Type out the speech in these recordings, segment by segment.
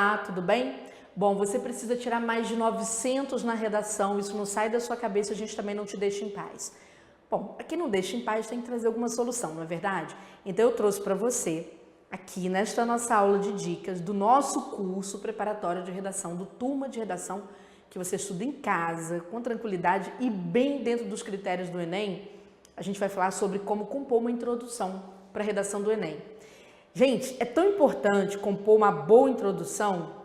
Olá, tudo bem? Bom, você precisa tirar mais de 900 na redação, isso não sai da sua cabeça, a gente também não te deixa em paz. Bom, aqui não deixa em paz, tem que trazer alguma solução, não é verdade? Então eu trouxe para você, aqui nesta nossa aula de dicas do nosso curso preparatório de redação, do Turma de Redação, que você estuda em casa, com tranquilidade e bem dentro dos critérios do Enem, a gente vai falar sobre como compor uma introdução para a redação do Enem. Gente, é tão importante compor uma boa introdução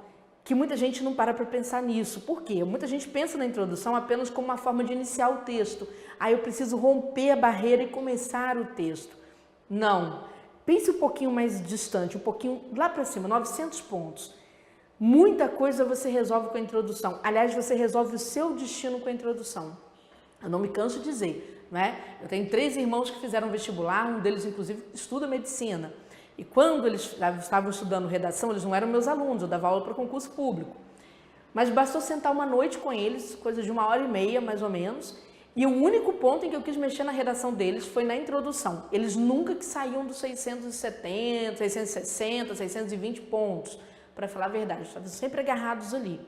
que muita gente não para pensar nisso. Por quê? Muita gente pensa na introdução apenas como uma forma de iniciar o texto. Aí eu preciso romper a barreira e começar o texto. Não. Pense um pouquinho mais distante, um pouquinho lá para cima, 900 pontos. Muita coisa você resolve com a introdução. Aliás, você resolve o seu destino com a introdução. Eu não me canso de dizer, não é? Eu tenho 3 irmãos que fizeram vestibular, um deles, inclusive, estuda medicina. E quando eles estavam estudando redação, eles não eram meus alunos, eu dava aula para concurso público. Mas bastou sentar uma noite com eles, coisa de 1h30 mais ou menos, e o único ponto em que eu quis mexer na redação deles foi na introdução. Eles nunca que saíam dos 670, 660, 620 pontos, para falar a verdade, estavam sempre agarrados ali.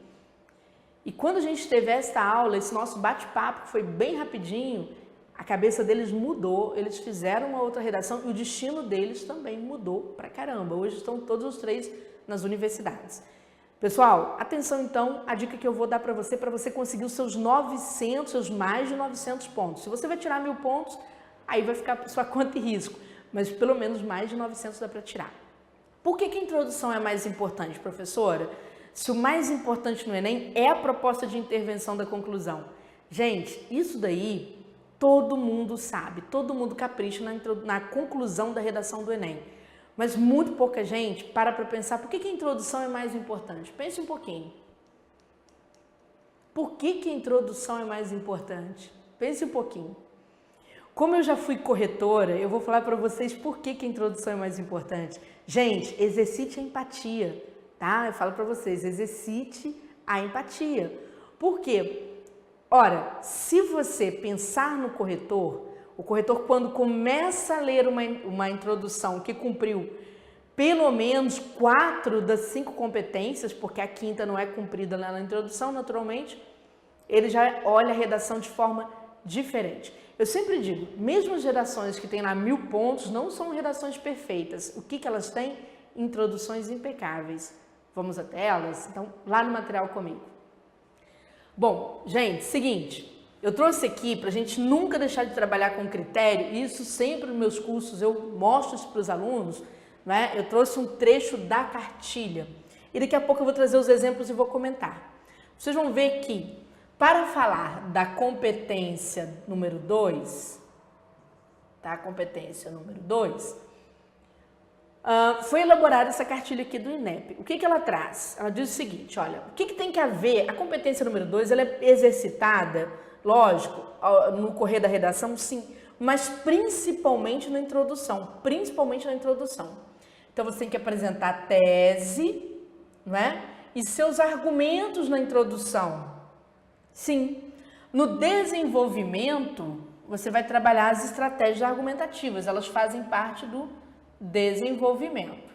E quando a gente teve esta aula, esse nosso bate-papo, que foi bem rapidinho, a cabeça deles mudou, eles fizeram uma outra redação e o destino deles também mudou pra caramba. Hoje estão todos os 3 nas universidades. Pessoal, atenção então, a dica que eu vou dar para você conseguir os seus 900, seus mais de 900 pontos. Se você vai tirar 1000 pontos, aí vai ficar por sua conta e risco, mas pelo menos mais de 900 dá para tirar. Por que a introdução é mais importante, professora? Se o mais importante no Enem é a proposta de intervenção da conclusão. Gente, isso daí todo mundo sabe, todo mundo capricha na conclusão da redação do Enem. Mas muito pouca gente para pensar por que a introdução é mais importante. Pense um pouquinho. Por que a introdução é mais importante? Pense um pouquinho. Como eu já fui corretora, eu vou falar para vocês por que a introdução é mais importante. Gente, exercite a empatia, tá? Eu falo para vocês, exercite a empatia. Por quê? Ora, se você pensar no corretor, o corretor quando começa a ler uma introdução que cumpriu pelo menos 4 das 5 competências, porque a 5ª não é cumprida lá na introdução, naturalmente, ele já olha a redação de forma diferente. Eu sempre digo, mesmo as redações que têm lá 1000 pontos, não são redações perfeitas. O que elas têm? Introduções impecáveis. Vamos até elas? Então, lá no material comigo. Bom, gente, seguinte, eu trouxe aqui para a gente nunca deixar de trabalhar com critério, e isso sempre nos meus cursos eu mostro isso para os alunos, né? Eu trouxe um trecho da cartilha e daqui a pouco eu vou trazer os exemplos e vou comentar. Vocês vão ver que para falar da competência número 2, tá? Competência número 2, foi elaborada essa cartilha aqui do INEP. O que ela traz? Ela diz o seguinte, olha, o que tem que haver? A competência número 2, ela é exercitada, lógico, no correr da redação, sim, mas principalmente na introdução, Então, você tem que apresentar a tese, não é? E seus argumentos na introdução. Sim. No desenvolvimento, você vai trabalhar as estratégias argumentativas, elas fazem parte do desenvolvimento.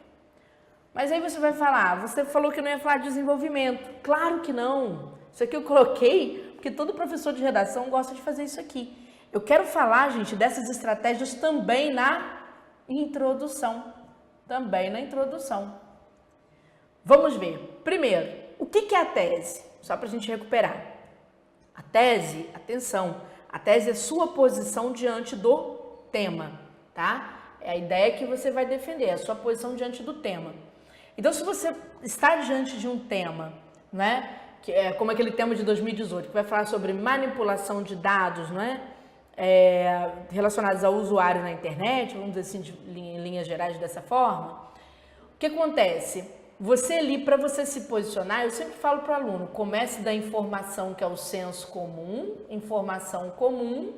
Mas aí você vai falar, você falou que não ia falar de desenvolvimento. Claro que não. Isso aqui eu coloquei porque todo professor de redação gosta de fazer isso aqui. Eu quero falar, gente, dessas estratégias também na introdução. Vamos ver. Primeiro, o que é a tese? Só para a gente recuperar. A tese, atenção, a tese é sua posição diante do tema, tá? É a ideia que você vai defender, a sua posição diante do tema. Então, se você está diante de um tema, né, que é como aquele tema de 2018, que vai falar sobre manipulação de dados, né, relacionados ao usuário na internet, vamos dizer assim, em linhas gerais dessa forma, o que acontece? Você ali, para você se posicionar, eu sempre falo para o aluno, comece da informação que é o senso comum, informação comum.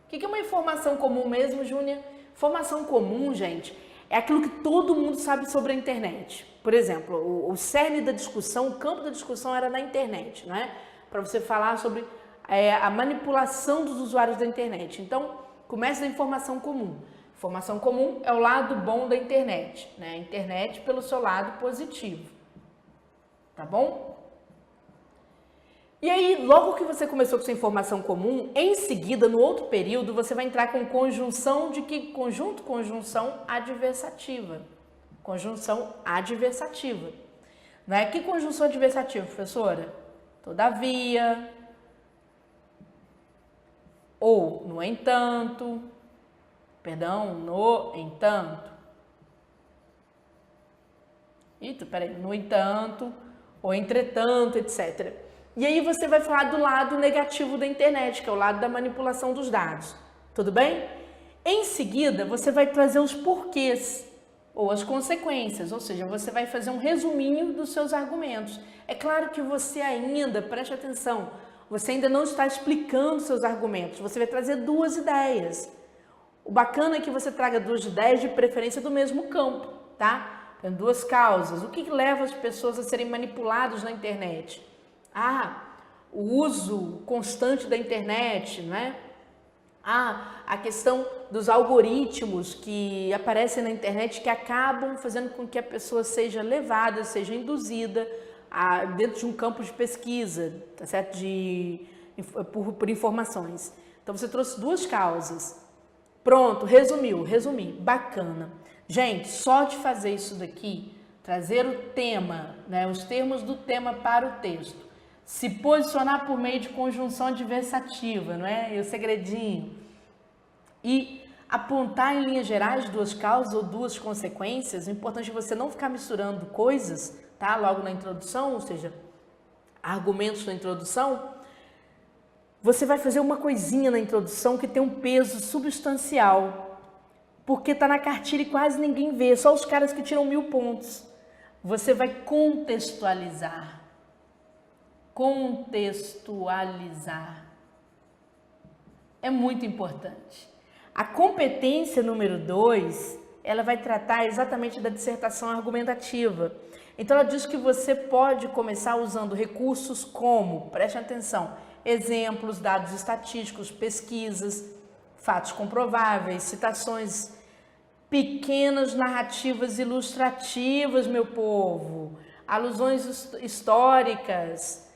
O que é uma informação comum mesmo, Júnia? Informação comum, gente, é aquilo que todo mundo sabe sobre a internet. Por exemplo, o cerne da discussão, o campo da discussão era na internet, né? Para você falar sobre a manipulação dos usuários da internet. Então, comece da informação comum. Informação comum é o lado bom da internet, né? A internet pelo seu lado positivo. tá bom? E aí, logo que você começou com sua informação comum, em seguida, no outro período, você vai entrar com conjunção de que? Conjunto, conjunção adversativa. Conjunção adversativa. Né? Que conjunção adversativa, professora? Todavia, ou no entanto, perdão, no entanto. Eita, peraí, no entanto, ou entretanto, etc. E aí você vai falar do lado negativo da internet, que é o lado da manipulação dos dados. Tudo bem? Em seguida, você vai trazer os porquês ou as consequências, ou seja, você vai fazer um resuminho dos seus argumentos. É claro que você ainda, preste atenção, você ainda não está explicando seus argumentos, você vai trazer duas ideias. O bacana é que você traga duas ideias de preferência do mesmo campo, tá? Tem duas causas. O que leva as pessoas a serem manipuladas na internet? O uso constante da internet, não é? A questão dos algoritmos que aparecem na internet que acabam fazendo com que a pessoa seja levada, seja induzida dentro de um campo de pesquisa, tá certo? Por informações. Então você trouxe duas causas. Pronto, resumi, bacana. Gente, só de fazer isso daqui, trazer o tema, né, os termos do tema para o texto, se posicionar por meio de conjunção adversativa, não é? E o segredinho. E apontar em linhas gerais duas causas ou duas consequências. O importante é você não ficar misturando coisas, tá? Logo na introdução, ou seja, argumentos na introdução. Você vai fazer uma coisinha na introdução que tem um peso substancial, porque está na cartilha e quase ninguém vê, só os caras que tiram 1000 pontos. Você vai contextualizar. Contextualizar. É muito importante. A competência número 2, ela vai tratar exatamente da dissertação argumentativa. Então, ela diz que você pode começar usando recursos como, preste atenção, exemplos, dados estatísticos, pesquisas, fatos comprováveis, citações, pequenas narrativas ilustrativas, meu povo, alusões históricas.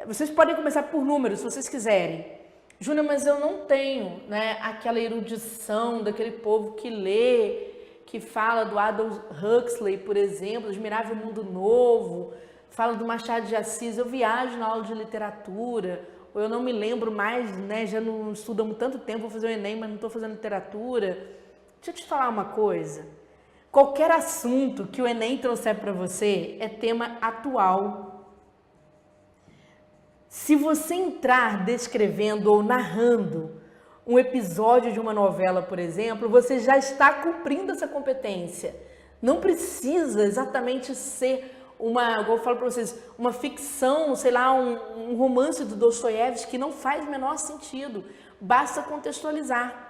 Vocês podem começar por números, se vocês quiserem. Júnior, mas eu não tenho, né, aquela erudição daquele povo que lê, que fala do Aldous Huxley, por exemplo, Admirável Mundo Novo, fala do Machado de Assis. Eu viajo na aula de literatura, ou eu não me lembro mais, né, já não estudamos tanto tempo, vou fazer o Enem, mas não estou fazendo literatura. Deixa eu te falar uma coisa. Qualquer assunto que o Enem trouxer para você é tema atual. Se você entrar descrevendo ou narrando um episódio de uma novela, por exemplo, você já está cumprindo essa competência. Não precisa exatamente ser como eu falo para vocês, uma ficção, sei lá, um romance do Dostoiévski que não faz o menor sentido. Basta contextualizar.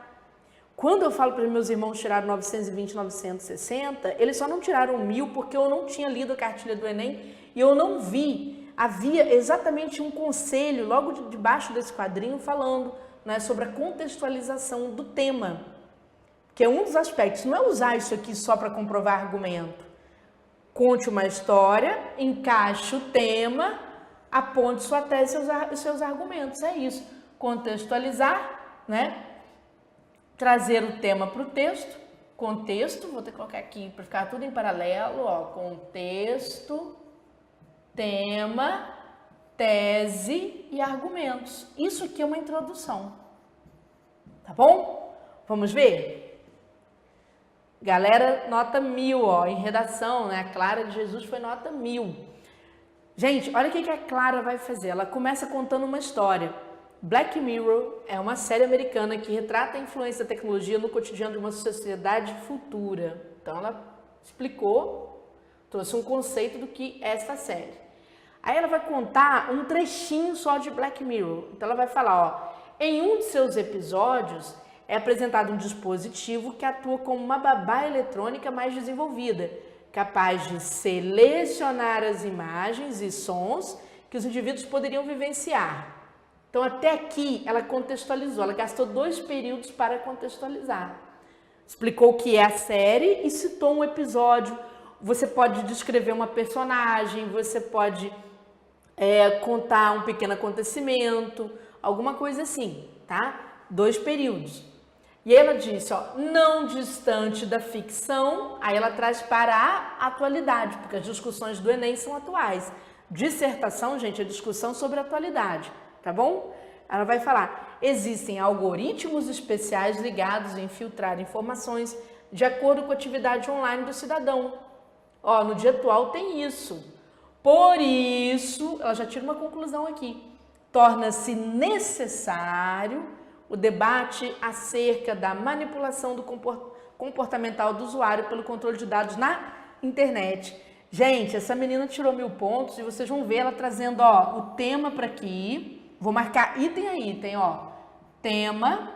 Quando eu falo para os meus irmãos tirar 920, 960, eles só não tiraram 1000 porque eu não tinha lido a cartilha do Enem e eu não vi. Havia exatamente um conselho logo debaixo desse quadrinho falando, né, sobre a contextualização do tema, que é um dos aspectos. Não é usar isso aqui só para comprovar argumento. Conte uma história, encaixe o tema, aponte sua tese e seus argumentos. É isso. Contextualizar, né? Trazer o tema para o texto. Contexto, vou ter que colocar aqui para ficar tudo em paralelo, ó. Contexto, tema, tese e argumentos. Isso aqui é uma introdução. Tá bom? Vamos ver? Galera, nota 1000, ó, em redação, né? A Clara de Jesus foi nota 1000. Gente, olha o que a Clara vai fazer. Ela começa contando uma história. Black Mirror é uma série americana que retrata a influência da tecnologia no cotidiano de uma sociedade futura. Então, ela explicou, trouxe um conceito do que é essa série. Aí ela vai contar um trechinho só de Black Mirror. Então, ela vai falar, ó, em um de seus episódios, é apresentado um dispositivo que atua como uma babá eletrônica mais desenvolvida, capaz de selecionar as imagens e sons que os indivíduos poderiam vivenciar. Então, até aqui, ela contextualizou, ela gastou 2 períodos para contextualizar. Explicou o que é a série e citou um episódio. Você pode descrever uma personagem, você pode contar um pequeno acontecimento, alguma coisa assim, tá? 2 períodos. E ela disse, ó, não distante da ficção, aí ela traz para a atualidade, porque as discussões do Enem são atuais. Dissertação, gente, é discussão sobre a atualidade, tá bom? Ela vai falar, existem algoritmos especiais ligados a infiltrar informações de acordo com a atividade online do cidadão. Ó, no dia atual tem isso. Por isso, ela já tira uma conclusão aqui, torna-se necessário o debate acerca da manipulação do comportamental do usuário pelo controle de dados na internet. Gente, essa menina tirou 1000 pontos e vocês vão ver ela trazendo, ó, o tema para aqui. Vou marcar item a item, ó. Tema,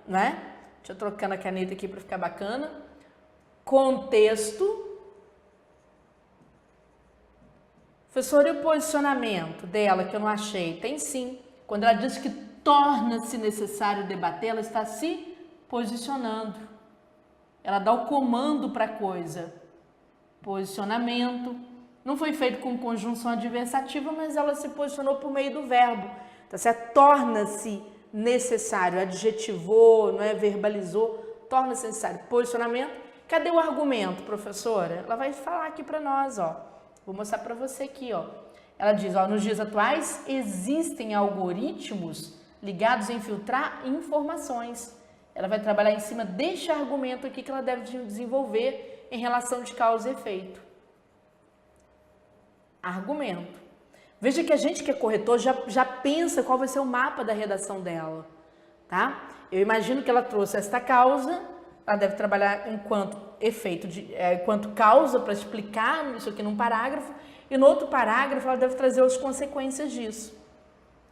né? Deixa eu trocando a caneta aqui para ficar bacana. Contexto. Professor, e o posicionamento dela, que eu não achei? Tem sim. Quando ela diz que torna-se necessário debater, ela está se posicionando. Ela dá o comando para a coisa. Posicionamento. Não foi feito com conjunção adversativa, mas ela se posicionou por meio do verbo. Tá certo? Torna-se necessário. Adjetivou, não é? Verbalizou. Torna-se necessário. Posicionamento. Cadê o argumento, professora? Ela vai falar aqui para nós, ó. Vou mostrar para você aqui, ó. Ela diz, ó, nos dias atuais existem algoritmos ligados a infiltrar informações. Ela vai trabalhar em cima deste argumento aqui que ela deve desenvolver em relação de causa e efeito. Argumento. Veja que a gente que é corretor já pensa qual vai ser o mapa da redação dela, tá? Eu imagino que ela trouxe esta causa, ela deve trabalhar enquanto efeito, enquanto causa para explicar isso aqui num parágrafo, e no outro parágrafo ela deve trazer as consequências disso,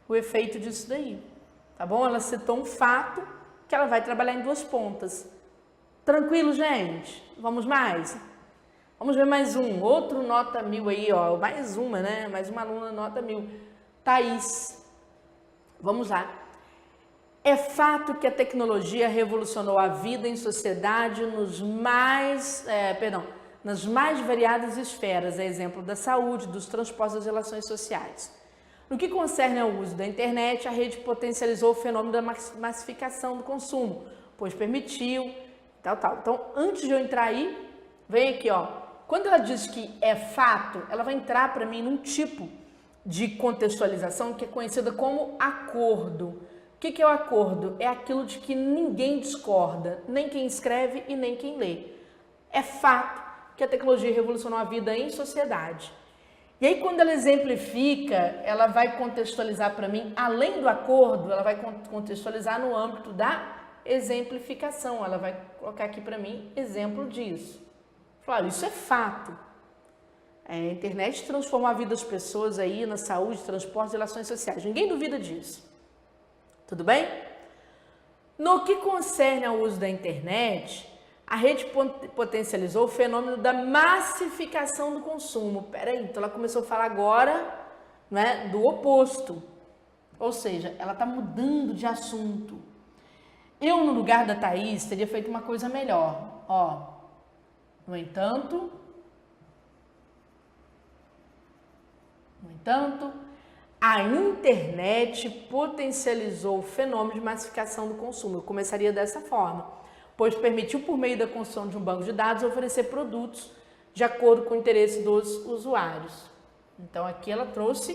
o efeito disso daí, tá bom? Ela citou um fato que ela vai trabalhar em 2 pontas. Tranquilo, gente? Vamos mais? Vamos ver mais um, outro nota 1000 aí, ó, mais uma, né? Mais uma aluna nota 1000. Thaís, vamos lá. É fato que a tecnologia revolucionou a vida em sociedade nas mais variadas esferas, a exemplo da saúde, dos transportes, das relações sociais. No que concerne ao uso da internet, a rede potencializou o fenômeno da massificação do consumo, pois permitiu, tal. Então, antes de eu entrar aí, vem aqui, ó. Quando ela diz que é fato, ela vai entrar para mim num tipo de contextualização que é conhecida como acordo. O que é o acordo? É aquilo de que ninguém discorda, nem quem escreve e nem quem lê. É fato que a tecnologia revolucionou a vida em sociedade. E aí, quando ela exemplifica, ela vai contextualizar para mim, além do acordo, ela vai contextualizar no âmbito da exemplificação. Ela vai colocar aqui para mim exemplo disso. Claro, isso é fato. A internet transformou a vida das pessoas aí na saúde, transporte e relações sociais. Ninguém duvida disso. Tudo bem? No que concerne ao uso da internet, a rede potencializou o fenômeno da massificação do consumo. Peraí, então ela começou a falar agora, né, do oposto. Ou seja, ela está mudando de assunto. Eu, no lugar da Thaís, teria feito uma coisa melhor. Ó, no entanto, a internet potencializou o fenômeno de massificação do consumo. Eu começaria dessa forma, pois permitiu, por meio da construção de um banco de dados, oferecer produtos de acordo com o interesse dos usuários. Então, aqui ela trouxe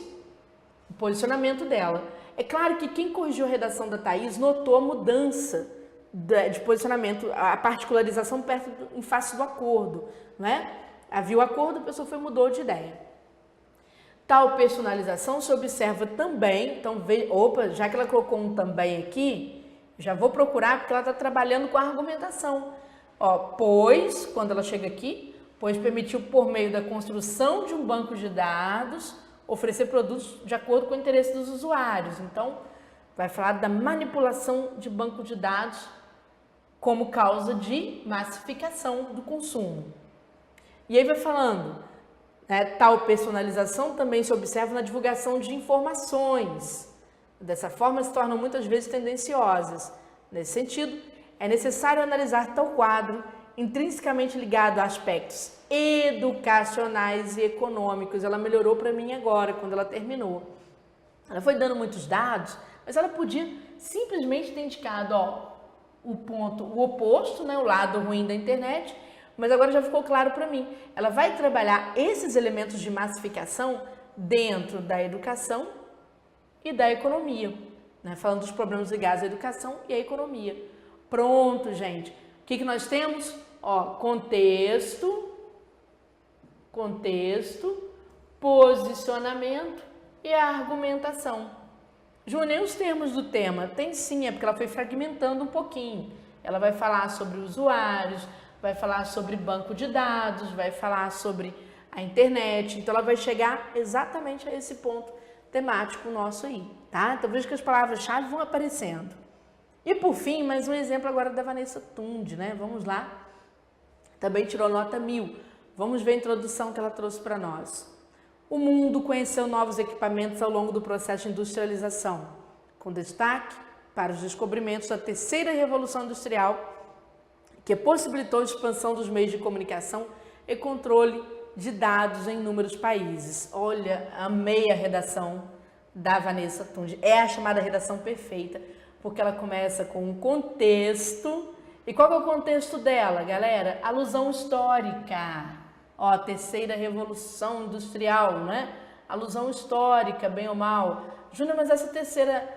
o posicionamento dela. É claro que quem corrigiu a redação da Thaís notou a mudança de posicionamento, a particularização em face do acordo, né? Havia o acordo, a pessoa mudou de ideia. Tal personalização se observa também, então, já que ela colocou um também aqui, já vou procurar porque ela está trabalhando com a argumentação. Ó, pois, quando ela chega aqui, pois permitiu, por meio da construção de um banco de dados, oferecer produtos de acordo com o interesse dos usuários. Então, vai falar da manipulação de banco de dados como causa de massificação do consumo. E aí vai falando, tal personalização também se observa na divulgação de informações. Dessa forma, se tornam muitas vezes tendenciosas. Nesse sentido, é necessário analisar tal quadro intrinsecamente ligado a aspectos educacionais e econômicos. Ela melhorou para mim agora, quando ela terminou. Ela foi dando muitos dados, mas ela podia simplesmente ter indicado, ó, o oposto, né, o lado ruim da internet, mas agora já ficou claro para mim. Ela vai trabalhar esses elementos de massificação dentro da educação e da economia, né, falando dos problemas ligados à educação e à economia. Pronto, gente. O que nós temos? Ó, contexto, posicionamento e a argumentação. Júnior, os termos do tema? Tem sim, é porque ela foi fragmentando um pouquinho. Ela vai falar sobre usuários, vai falar sobre banco de dados, vai falar sobre a internet. Então, ela vai chegar exatamente a esse ponto temático nosso aí, tá? Então, veja que as palavras-chave vão aparecendo. E, por fim, mais um exemplo agora da Vanessa Tunde, né? Vamos lá. Também tirou nota 1000. Vamos ver a introdução que ela trouxe para nós. O mundo conheceu novos equipamentos ao longo do processo de industrialização, com destaque para os descobrimentos da terceira revolução industrial, que possibilitou a expansão dos meios de comunicação e controle de dados em inúmeros países. Olha, amei a redação da Vanessa Tunde. É a chamada redação perfeita, porque ela começa com um contexto. E qual é o contexto dela, galera? Alusão histórica. Ó, terceira revolução industrial, né? Alusão histórica, bem ou mal. Júnior, mas essa terceira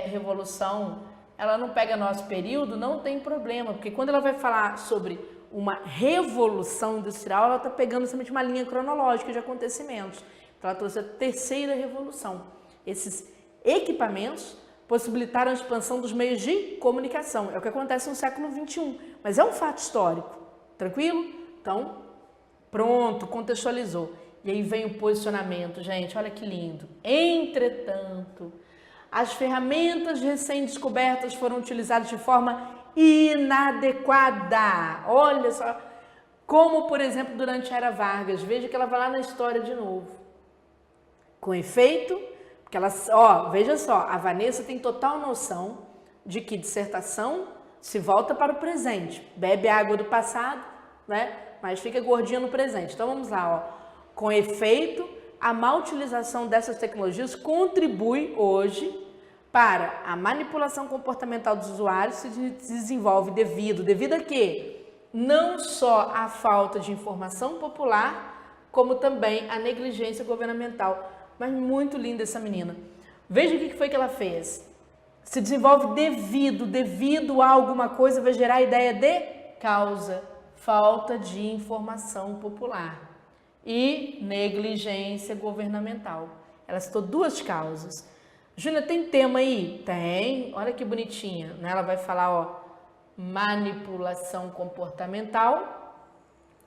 revolução, ela não pega nosso período? Não tem problema, porque quando ela vai falar sobre uma revolução industrial, ela está pegando somente uma linha cronológica de acontecimentos. Então, ela trouxe a terceira revolução. Esses equipamentos possibilitaram a expansão dos meios de comunicação. É o que acontece no século XXI, mas é um fato histórico. Tranquilo? Então, pronto, contextualizou. E aí vem o posicionamento, gente, olha que lindo. Entretanto, as ferramentas recém-descobertas foram utilizadas de forma inadequada. Olha só, como, por exemplo, durante a Era Vargas. Veja que ela vai lá na história de novo. Com efeito, porque ela, ó, veja só, a Vanessa tem total noção de que dissertação se volta para o presente. Bebe a água do passado, né? Mas fica gordinha no presente. Então vamos lá, ó. Com efeito, a má utilização dessas tecnologias contribui hoje para a manipulação comportamental dos usuários, se desenvolve devido a quê? Não só a falta de informação popular, como também a negligência governamental. Mas muito linda essa menina. Veja o que foi que ela fez. Se desenvolve devido a alguma coisa, vai gerar a ideia de causa. Falta de informação popular e negligência governamental. Ela citou duas causas. Júnior, tem tema aí? Tem. Olha que bonitinha. Né? Ela vai falar, ó, manipulação comportamental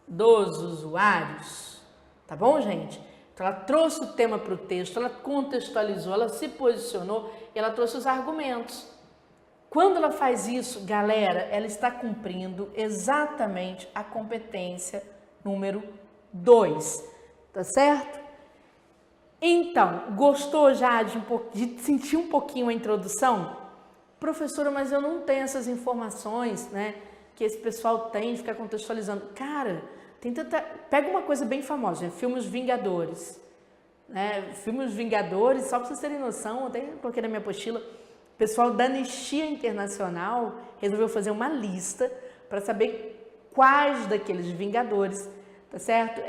dos usuários. Tá bom, gente? Então, ela trouxe o tema para o texto, ela contextualizou, ela se posicionou e ela trouxe os argumentos. Quando ela faz isso, galera, ela está cumprindo exatamente a competência número 2, tá certo? Então, gostou já de sentir um pouquinho a introdução? Professora, mas eu não tenho essas informações, né, que esse pessoal tem de ficar contextualizando. Cara, pega uma coisa bem famosa, né? Filmes Vingadores. Né? Filmes Vingadores, só para vocês terem noção, até coloquei na minha apostila, o pessoal da Anistia Internacional resolveu fazer uma lista para saber quais daqueles Vingadores, tá certo?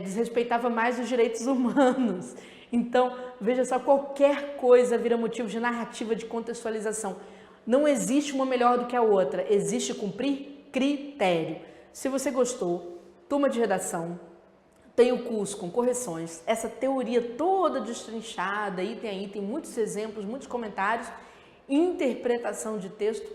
Desrespeitava mais os direitos humanos. Então, veja só, qualquer coisa vira motivo de narrativa, de contextualização. Não existe uma melhor do que a outra, existe cumprir critério. Se você gostou, turma de redação, tem o curso com correções, essa teoria toda destrinchada, item a item, muitos exemplos, muitos comentários, interpretação de texto,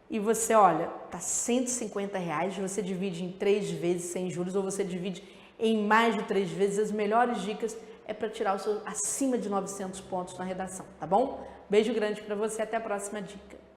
e você, olha, tá R$150, você divide em 3 vezes sem juros, ou você divide em mais de 3 vezes. As melhores dicas é para tirar o seu acima de 900 pontos na redação, tá bom? Beijo grande para você, até a próxima dica.